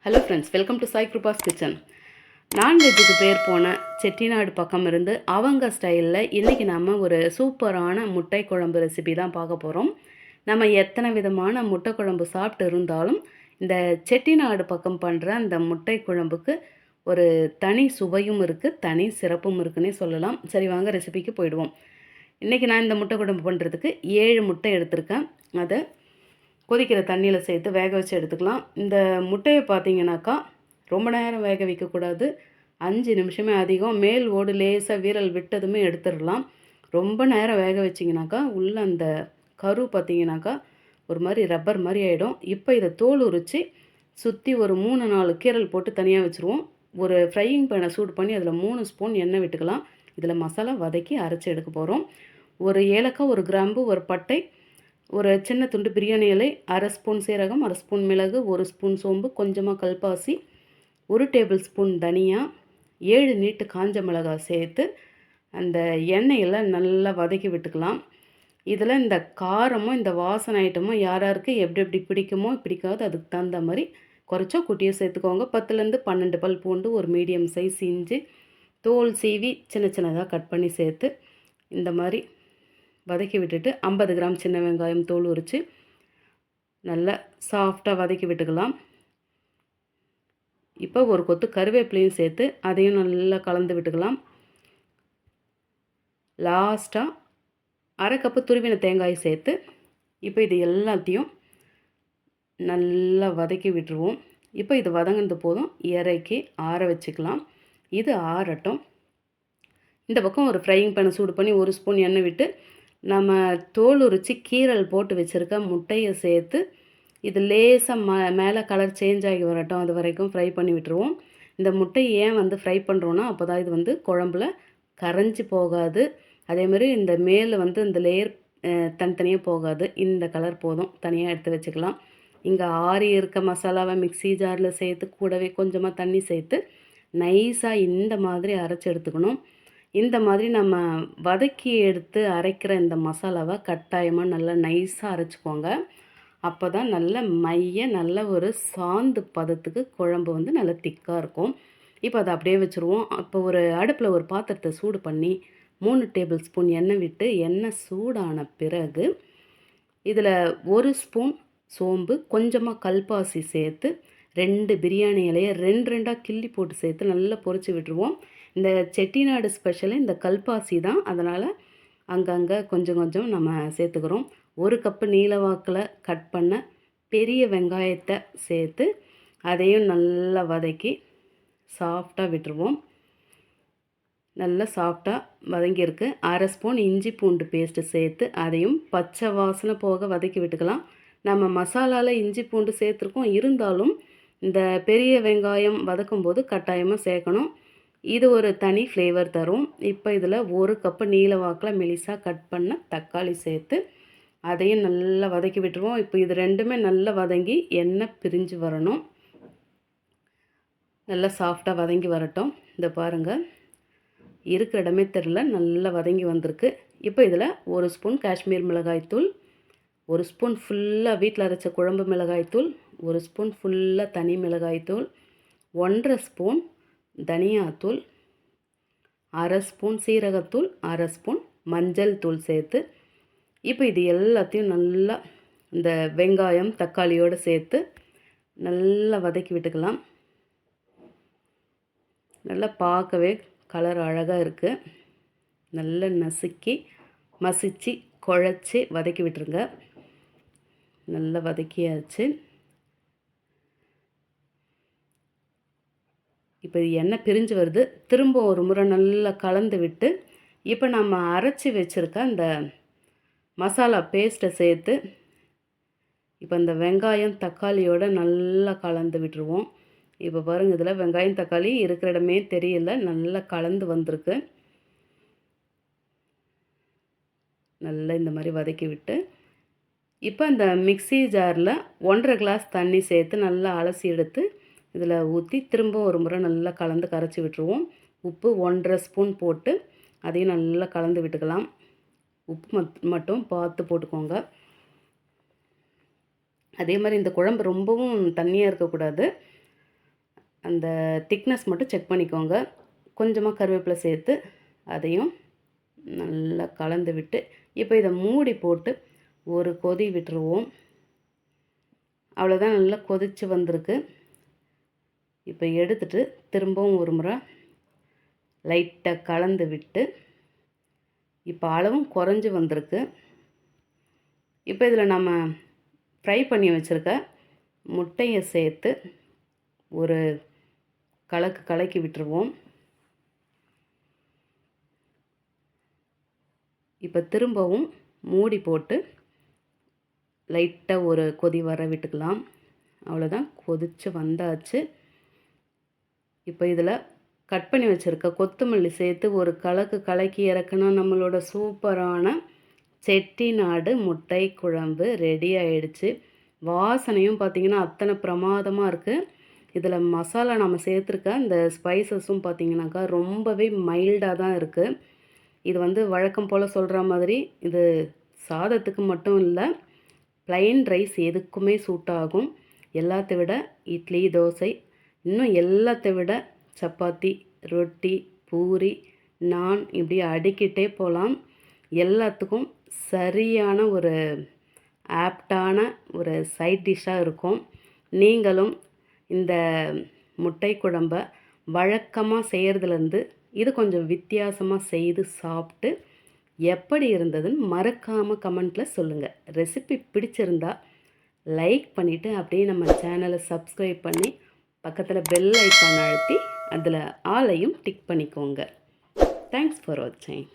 Hello friends, welcome to Sai Kiruba's kitchen. நான்வெஜ்ஜுக்கு பேர் போன செட்டிநாடு பக்கம் இருந்து அவங்க ஸ்டைலில் இன்றைக்கி நம்ம ஒரு சூப்பரான முட்டை குழம்பு ரெசிபி தான் பார்க்க போகிறோம். நம்ம எத்தனை விதமான முட்டை குழம்பு சாப்பிட்டு இருந்தாலும் இந்த செட்டிநாடு பக்கம் பண்ணுற அந்த முட்டை குழம்புக்கு ஒரு தனி சுவையும் இருக்குது, தனி சிறப்பும் இருக்குன்னே சொல்லலாம். சரி, வாங்க ரெசிபிக்கு போயிடுவோம். இன்றைக்கி நான் இந்த முட்டை குழம்பு பண்ணுறதுக்கு 7 முட்டை எடுத்திருக்கேன். அதை கொதிக்கிற தண்ணியில் சேர்த்து வேக வச்சு எடுத்துக்கலாம். இந்த முட்டையை பார்த்தீங்கன்னாக்கா ரொம்ப நேரம் வேக வைக்கக்கூடாது. 5 நிமிஷமே அதிகம். மேல் ஓடு லேசாக வீரல் விட்டதுமே எடுத்துடலாம். ரொம்ப நேரம் வேக வச்சிங்கனாக்கா உள்ளே அந்த கரு பார்த்தீங்கன்னாக்கா ஒரு மாதிரி ரப்பர் மாதிரி ஆகிடும். இப்போ இதை தோல் உரித்து சுற்றி ஒரு 3-4 கீரல் போட்டு தனியாக வச்சுருவோம். ஒரு ஃப்ரையிங் பேனை சூடு பண்ணி அதில் 3 ஸ்பூன் எண்ணெய் விட்டுக்கலாம். இதில் மசாலா வதக்கி அரைச்சி எடுக்க போகிறோம். ஒரு ஏலக்காய், ஒரு கிராம்பு, ஒரு பட்டை, ஒரு சின்ன துண்டு பிரியாணி இலை, 1/2 ஸ்பூன் சீரகம், 1/2 ஸ்பூன் மிளகு, 1 ஸ்பூன் சோம்பு, கொஞ்சமாக கல்பாசி, 1 டேபிள் ஸ்பூன் தனியா, 7 நீட்டு காஞ்ச மிளகாய் சேர்த்து அந்த எண்ணெயில் நல்லா வதக்கி விட்டுக்கலாம். இதில் இந்த காரமும் இந்த வாசனை ஐட்டமும் யாராருக்கு எப்படி எப்படி பிடிக்குமோ பிடிக்காது, அதுக்கு தகுந்த மாதிரி குறைச்சோ குட்டியோ சேர்த்துக்கோங்க. 10லேருந்து 12 பல் பூண்டு, ஒரு மீடியம் சைஸ் இஞ்சி தோல் சீவி சின்ன சின்னதாக கட் பண்ணி சேர்த்து இந்த மாதிரி வதக்கி விட்டுட்டு 50 கிராம் சின்ன வெங்காயம் தோல் உரித்து நல்லா சாஃப்டாக வதக்கி விட்டுக்கலாம். இப்போ ஒரு கொத்து கருவேப்பிலையும் சேர்த்து அதையும் நல்லா கலந்து விட்டுக்கலாம். லாஸ்ட்டாக 1/2 கப்பு துருவின தேங்காய் சேர்த்து இப்போ இது எல்லாத்தையும் நல்லா வதக்கி விட்டுருவோம். இப்போ இது வதங்கினது போதும், இறக்கி ஆற வச்சுக்கலாம். இது ஆறட்டும். இந்த பக்கம் ஒரு ஃப்ரையிங் பேனை சூடு பண்ணி 1 ஸ்பூன் எண்ணெய் விட்டு நம்ம தோல் உரித்து கீரல் போட்டு வச்சுருக்க முட்டையை சேர்த்து இது லேசாக மேலே கலர் சேஞ்ச் ஆகி வரட்டும், அது வரைக்கும் ஃப்ரை பண்ணி விட்டுருவோம். இந்த முட்டையை ஏன் ஃப்ரை பண்ணுறோன்னா அப்போ தான் இது குழம்புல கரைஞ்சி போகாது. அதேமாதிரி இந்த மேலே இந்த லேயர் தனித்தனியாக போகாது. இந்த கலர் போதும், தனியாக எடுத்து வச்சுக்கலாம். இங்கே ஆறி இருக்க மசாலாவை மிக்ஸி ஜாரில் சேர்த்து கூடவே கொஞ்சமாக தண்ணி சேர்த்து நைஸாக இந்த மாதிரி அரைச்சி எடுத்துக்கணும். இந்த மாதிரி நம்ம வதக்கி எடுத்து அரைக்கிற இந்த மசாலாவை கட்டாயமாக நல்லா நைஸாக அரைச்சிக்கோங்க. அப்போ தான் நல்ல நல்ல ஒரு சாந்து பதத்துக்கு குழம்பு நல்லா திக்காக இருக்கும். இப்போ அதை அப்படியே வச்சுருவோம். அப்போ ஒரு அடுப்பில் ஒரு பாத்திரத்தை சூடு பண்ணி 3 டேபிள் ஸ்பூன் எண்ணெய் விட்டு எண்ணெய் சூடான பிறகு இதில் 1 ஸ்பூன் சோம்பு, கொஞ்சமாக கல்பாசி சேர்த்து 2 பிரியாணி இலையை 2 கிள்ளி போட்டு சேர்த்து நல்லா பொரிச்சு விட்டுருவோம். இந்த செட்டிநாடு ஸ்பெஷலு இந்த கல்பாசி தான், அதனால் அங்கங்கே கொஞ்சம் கொஞ்சம் நம்ம சேர்த்துக்கிறோம். 1 கப்பு நீளவாக்கில் கட் பண்ண பெரிய வெங்காயத்தை சேர்த்து அதையும் நல்லா வதக்கி சாஃப்டாக விட்டுருவோம். நல்லா சாஃப்டாக வதங்கியிருக்கு. 1/2 ஸ்பூன் இஞ்சி பூண்டு பேஸ்ட்டு சேர்த்து அதையும் பச்சை வாசனை போக வதக்கி விட்டுக்கலாம். நம்ம மசாலாவில் இஞ்சி பூண்டு சேர்த்துருக்கோம், இருந்தாலும் இந்த பெரிய வெங்காயம் வதக்கும்போது கட்டாயமாக சேர்க்கணும். இது ஒரு தனி ஃப்ளேவர் தரும். இப்போ இதில் 1 கப்பு நீளவாக்கில் மெலிசாக கட் பண்ண தக்காளி சேர்த்து அதையும் நல்லா வதக்கி விட்டுருவோம். இப்போ இது ரெண்டுமே நல்லா வதங்கி எண்ணெய் பிரிஞ்சு வரணும். நல்லா சாஃப்டாக வதங்கி வரட்டும். இந்த பாருங்கள், இருக்கிற இடமே தெரில, நல்லா வதங்கி வந்திருக்கு. இப்போ இதில் 1 ஸ்பூன் காஷ்மீர் மிளகாய்த்தூள், 1 ஸ்பூன் ஃபுல்லாக வீட்டில் அரைச்ச குழம்பு மிளகாய்த்தூள், 1 ஸ்பூன் ஃபுல்லாக தனி மிளகாய்த்தூள், 1/2 ஸ்பூன் தனியாத்தூள், 1/2 ஸ்பூன் சீரகத்தூள், 1/2 ஸ்பூன் மஞ்சள் தூள் சேர்த்து இப்போ இது எல்லாத்தையும் நல்லா இந்த வெங்காயம் தக்காளியோடு சேர்த்து நல்லா வதக்கி விட்டுக்கலாம். நல்லா பார்க்கவே கலர் அழகாக இருக்குது. நல்லா நசுக்கி மசிச்சு குழச்சி வதக்கி விட்டுருங்க. நல்லா வதக்கியாச்சு. இப்போ எண்ணெய் பிரிஞ்சு வருது. திரும்ப ஒரு முறை நல்லா கலந்து விட்டு இப்போ நம்ம அரைச்சி வச்சுருக்க அந்த மசாலா பேஸ்ட்டை சேர்த்து இப்போ இந்த வெங்காயம் தக்காளியோடு நல்லா கலந்து விட்டுருவோம். இப்போ பாருங்கள், இதில் வெங்காயம் தக்காளி இருக்கிற இடமே தெரியல, நல்லா கலந்து வந்திருக்கு. நல்லா இந்த மாதிரி வதக்கி விட்டு இப்போ இந்த மிக்ஸி ஜாரில் 1/2 கிளாஸ் தண்ணி சேர்த்து நல்லா அலசி எடுத்து இதில் ஊற்றி திரும்ப ஒரு முறை நல்லா கலந்து கரைச்சி விட்டுருவோம். உப்பு 1/2 ஸ்பூன் போட்டு அதையும் நல்லா கலந்து விட்டுக்கலாம். உப்பு மட்டும் பார்த்து போட்டுக்கோங்க. அதே மாதிரி இந்த குழம்பு ரொம்பவும் தண்ணியாக இருக்கக்கூடாது. அந்த திக்னஸ் மட்டும் செக் பண்ணிக்கோங்க. கொஞ்சமாக கருவேப்பிலை சேர்த்து அதையும் நல்லா கலந்து விட்டு இப்போ இதை மூடி போட்டு ஒரு கொதி விட்டுருவோம். அவ்வளோதான், நல்லா கொதித்து வந்திருக்கு. இப்போ எடுத்துட்டு திரும்பவும் ஒரு முறை லைட்டாக கலந்து விட்டு இப்போ அளவும் குறைஞ்சி வந்திருக்கு. இப்போ இதில் நம்ம ஃப்ரை பண்ணி வச்சுருக்க முட்டையை சேர்த்து ஒரு கலக்கி விட்டுருவோம். இப்போ திரும்பவும் மூடி போட்டு லைட்டாக ஒரு கொதி வர விட்டுக்கலாம். அவ்வளோதான், கொதித்து வந்தாச்சு. இப்போ இதில் கட் பண்ணி வச்சுருக்க கொத்தமல்லி சேர்த்து ஒரு கலக்கி இறக்குனா நம்மளோட சூப்பரான செட்டிநாடு முட்டை குழம்பு ரெடி ஆகிடுச்சு. வாசனையும் பார்த்திங்கன்னா அத்தனை பிரமாதமாக இருக்குது. இதில் மசாலா நம்ம சேர்த்துருக்க இந்த ஸ்பைசஸும் பார்த்திங்கனாக்கா ரொம்பவே மைல்டாக தான் இருக்குது. இது வழக்கம் போல் சொல்கிற மாதிரி இது சாதத்துக்கு மட்டும் இல்லை, ப்ளைன் ரைஸ் எதுக்குமே சூட் ஆகும். எல்லாத்தை விட இட்லி, தோசை, இன்னும் எல்லாத்தை விட சப்பாத்தி, ரொட்டி, பூரி, நான் இப்படி அடிக்கிட்டே போகலாம். எல்லாத்துக்கும் சரியான ஒரு ஆப்டான ஒரு சைட் டிஷ்ஷாக இருக்கும். நீங்களும் இந்த முட்டை குழம்பை வழக்கமாக செய்கிறதுலேருந்து இது கொஞ்சம் வித்தியாசமாக செய்து சாப்பிட்டு எப்படி இருந்ததுன்னு மறக்காமல் கமெண்ட்டில் சொல்லுங்கள். ரெசிபி பிடிச்சிருந்தா லைக் பண்ணிவிட்டு அப்படியே நம்ம சேனலை சப்ஸ்கிரைப் பண்ணி பக்கத்தில் பெல் ஐக்கான் அழுத்தி அதில் ஆலையும் டிக் பண்ணிக்கோங்க. தேங்க்ஸ் ஃபார் வாட்சிங்.